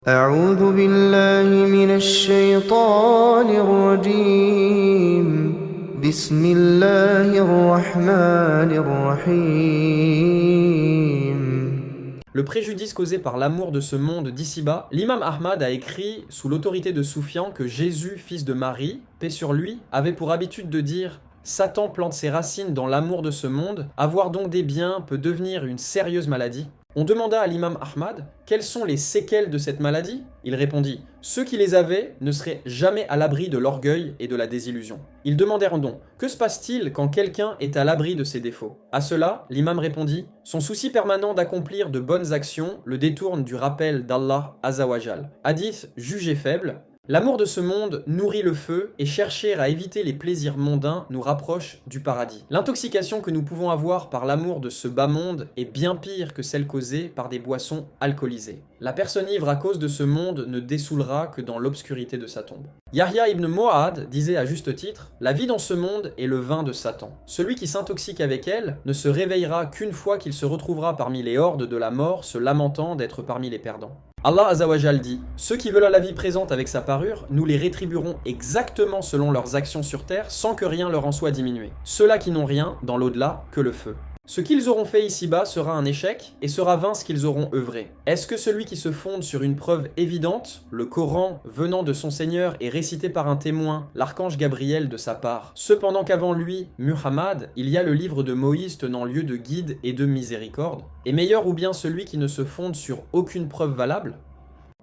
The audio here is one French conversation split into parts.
أعوذ بالله من الشيطان الرجيم بسم الله الرحمن الرحيم. Le préjudice causé par l'amour de ce monde d'ici-bas, l'imam Ahmad a écrit, sous l'autorité de Soufian, que Jésus, fils de Marie, paix sur lui, avait pour habitude de dire « Satan plante ses racines dans l'amour de ce monde, avoir donc des biens peut devenir une sérieuse maladie ». On demanda à l'imam Ahmad quelles sont les séquelles de cette maladie. Il répondit « Ceux qui les avaient ne seraient jamais à l'abri de l'orgueil et de la désillusion ». Ils demandèrent donc « Que se passe-t-il quand quelqu'un est à l'abri de ses défauts ?» À cela, l'imam répondit « Son souci permanent d'accomplir de bonnes actions le détourne du rappel d'Allah Azawajal. » Hadith jugé faible. L'amour de ce monde nourrit le feu et chercher à éviter les plaisirs mondains nous rapproche du paradis. L'intoxication que nous pouvons avoir par l'amour de ce bas monde est bien pire que celle causée par des boissons alcoolisées. La personne ivre à cause de ce monde ne dessoulera que dans l'obscurité de sa tombe. Yahya ibn Mu'ad disait à juste titre « La vie dans ce monde est le vin de Satan. Celui qui s'intoxique avec elle ne se réveillera qu'une fois qu'il se retrouvera parmi les hordes de la mort se lamentant d'être parmi les perdants. » Allah Azawajal dit « Ceux qui veulent à la vie présente avec sa parure, nous les rétribuerons exactement selon leurs actions sur terre sans que rien leur en soit diminué. Ceux-là qui n'ont rien, dans l'au-delà, que le feu. » Ce qu'ils auront fait ici-bas sera un échec et sera vain ce qu'ils auront œuvré. Est-ce que celui qui se fonde sur une preuve évidente, le Coran venant de son Seigneur et récité par un témoin, l'archange Gabriel de sa part, cependant qu'avant lui, Muhammad, il y a le livre de Moïse tenant lieu de guide et de miséricorde, est meilleur ou bien celui qui ne se fonde sur aucune preuve valable?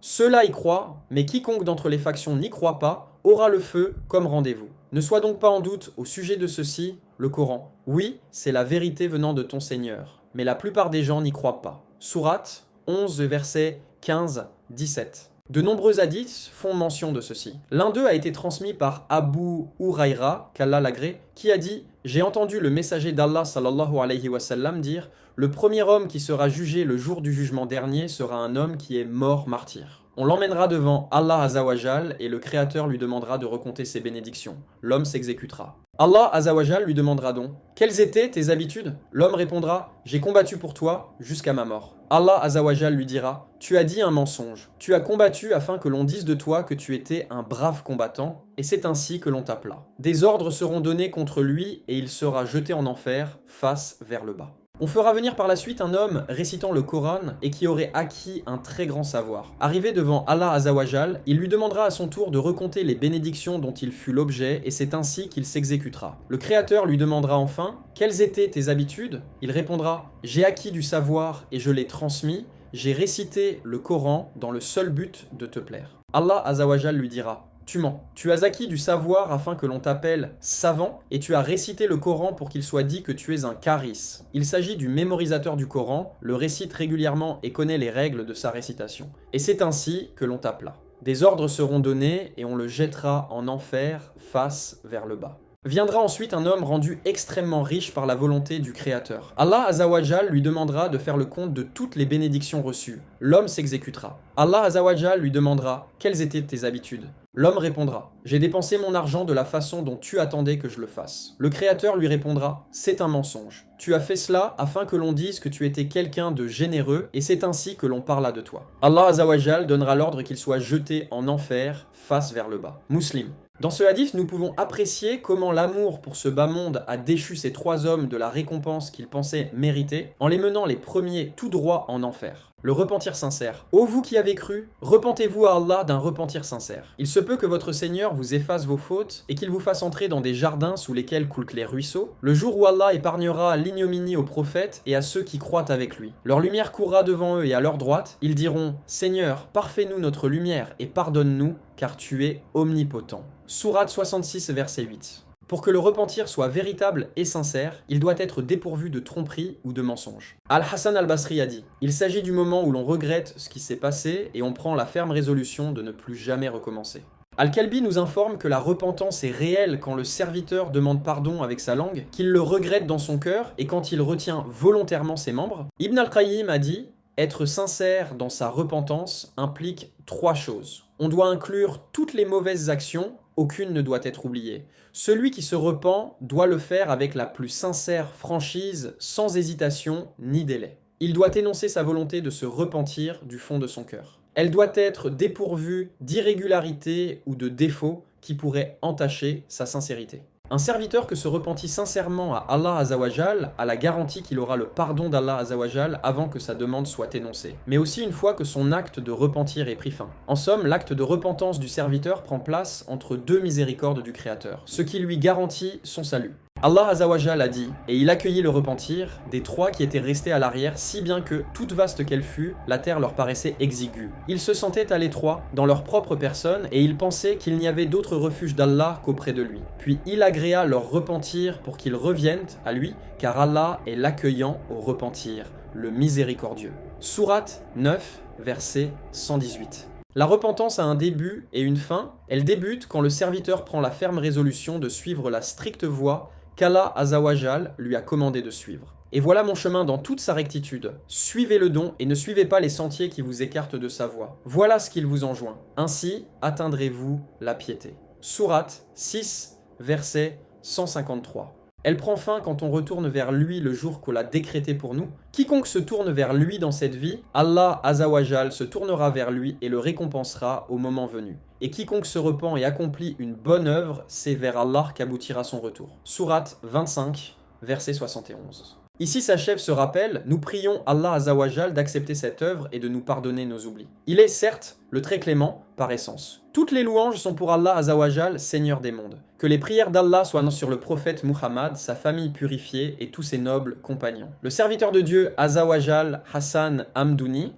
Ceux-là y croient, mais quiconque d'entre les factions n'y croit pas aura le feu comme rendez-vous. Ne sois donc pas en doute au sujet de ceci, le Coran. Oui, c'est la vérité venant de ton Seigneur, mais la plupart des gens n'y croient pas. Sourate 11, versets 15-17. De nombreux hadiths font mention de ceci. L'un d'eux a été transmis par Abu Huraira, qu'Allah l'agrée, qui a dit « J'ai entendu le messager d'Allah sallallahu alayhi wa sallam dire « Le premier homme qui sera jugé le jour du jugement dernier sera un homme qui est mort martyr. » On l'emmènera devant Allah Azawajal et le Créateur lui demandera de recompter ses bénédictions. L'homme s'exécutera. Allah Azawajal lui demandera donc « Quelles étaient tes habitudes ?» L'homme répondra « J'ai combattu pour toi jusqu'à ma mort. » Allah Azawajal lui dira « Tu as dit un mensonge. Tu as combattu afin que l'on dise de toi que tu étais un brave combattant, et c'est ainsi que l'on t'appela. Des ordres seront donnés contre lui et il sera jeté en enfer, face vers le bas. » On fera venir par la suite un homme récitant le Coran et qui aurait acquis un très grand savoir. Arrivé devant Allah Azawajal, il lui demandera à son tour de recompter les bénédictions dont il fut l'objet et c'est ainsi qu'il s'exécutera. Le Créateur lui demandera enfin « Quelles étaient tes habitudes ?» Il répondra « J'ai acquis du savoir et je l'ai transmis, j'ai récité le Coran dans le seul but de te plaire. » Allah Azawajal lui dira « Tu mens. Tu as acquis du savoir afin que l'on t'appelle savant et tu as récité le Coran pour qu'il soit dit que tu es un charis. Il s'agit du mémorisateur du Coran, le récite régulièrement et connaît les règles de sa récitation. Et c'est ainsi que l'on t'appela. Des ordres seront donnés et on le jettera en enfer face vers le bas. Viendra ensuite un homme rendu extrêmement riche par la volonté du Créateur. Allah Azawajal lui demandera de faire le compte de toutes les bénédictions reçues. L'homme s'exécutera. Allah Azawajal lui demandera « Quelles étaient tes habitudes ?» L'homme répondra « J'ai dépensé mon argent de la façon dont tu attendais que je le fasse. » Le Créateur lui répondra « C'est un mensonge. Tu as fait cela afin que l'on dise que tu étais quelqu'un de généreux et c'est ainsi que l'on parla de toi. » Allah Azawajal donnera l'ordre qu'il soit jeté en enfer, face vers le bas. Muslim. Dans ce hadith, nous pouvons apprécier comment l'amour pour ce bas monde a déchu ces trois hommes de la récompense qu'ils pensaient mériter, en les menant les premiers tout droit en enfer. Le repentir sincère. Ô vous qui avez cru, repentez-vous à Allah d'un repentir sincère. Il se peut que votre Seigneur vous efface vos fautes et qu'il vous fasse entrer dans des jardins sous lesquels coulent les ruisseaux, le jour où Allah épargnera l'ignominie aux prophètes et à ceux qui croient avec lui. Leur lumière courra devant eux et à leur droite, ils diront « Seigneur, parfais-nous notre lumière et pardonne-nous, car tu es omnipotent. » Sourate 66, verset 8. Pour que le repentir soit véritable et sincère, il doit être dépourvu de tromperie ou de mensonge. Al-Hassan al-Basri a dit « Il s'agit du moment où l'on regrette ce qui s'est passé et on prend la ferme résolution de ne plus jamais recommencer. » Al-Kalbi nous informe que la repentance est réelle quand le serviteur demande pardon avec sa langue, qu'il le regrette dans son cœur et quand il retient volontairement ses membres. Ibn al-Qayyim a dit « Être sincère dans sa repentance implique trois choses. On doit inclure toutes les mauvaises actions, aucune ne doit être oubliée. Celui qui se repent doit le faire avec la plus sincère franchise, sans hésitation ni délai. Il doit énoncer sa volonté de se repentir du fond de son cœur. Elle doit être dépourvue d'irrégularités ou de défauts qui pourraient entacher sa sincérité. Un serviteur que se repentit sincèrement à Allah Azawajal a la garantie qu'il aura le pardon d'Allah Azawajal avant que sa demande soit énoncée, mais aussi une fois que son acte de repentir est pris fin. En somme, l'acte de repentance du serviteur prend place entre deux miséricordes du Créateur, ce qui lui garantit son salut. Allah Azawajal a dit, et il accueillit le repentir des trois qui étaient restés à l'arrière, si bien que, toute vaste qu'elle fût, la terre leur paraissait exiguë. Ils se sentaient à l'étroit, dans leur propre personne, et ils pensaient qu'il n'y avait d'autre refuge d'Allah qu'auprès de lui. Puis il agréa leur repentir pour qu'ils reviennent à lui, car Allah est l'accueillant au repentir, le miséricordieux. Sourate 9, verset 118. La repentance a un début et une fin. Elle débute quand le serviteur prend la ferme résolution de suivre la stricte voie qu'Allah Azawajal lui a commandé de suivre. Et voilà mon chemin dans toute sa rectitude. Suivez le don et ne suivez pas les sentiers qui vous écartent de sa voie. Voilà ce qu'il vous enjoint. Ainsi atteindrez-vous la piété. Sourate 6, verset 153. Elle prend fin quand on retourne vers lui le jour qu'on l'a décrété pour nous. Quiconque se tourne vers lui dans cette vie, Allah Azawajal se tournera vers lui et le récompensera au moment venu. Et quiconque se repent et accomplit une bonne œuvre, c'est vers Allah qu'aboutira son retour. Sourate 25, verset 71. Ici s'achève ce rappel, nous prions Allah Azawajal d'accepter cette œuvre et de nous pardonner nos oublis. Il est certes le très clément par essence. Toutes les louanges sont pour Allah Azawajal, Seigneur des mondes. Que les prières d'Allah soient sur le prophète Muhammad, sa famille purifiée et tous ses nobles compagnons. Le serviteur de Dieu Azawajal Hassan Hamdouni